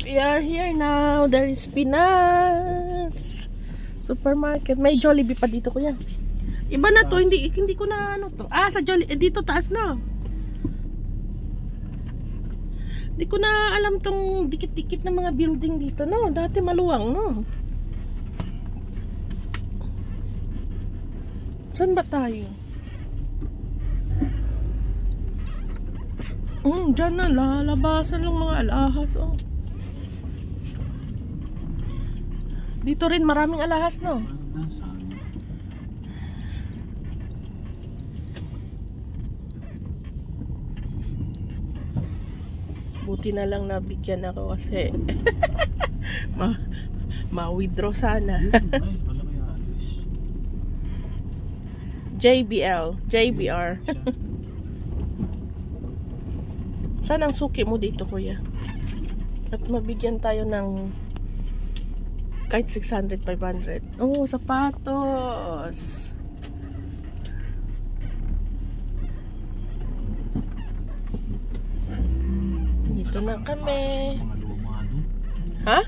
We are here now. There is Pinas Supermarket. May Jollibee pa dito, kuya. Iba na to, hindi ko na ano to. Ah, sa Jollibee dito taas na. Hindi ko na alam tong dikit-dikit na mga building dito, no. Dati maluwang, no. Saan ba tayo? Diyan na, lalabasan lang mga alahas, oh. Dito rin maraming alahas, no? Buti na lang nabigyan ako kasi ma-withdraw sana. JBL, JBR. Saan ang suki mo dito, kuya? At mabigyan tayo ng kahit 600, 500. Oh, sapatos. Dito na kami. Ha?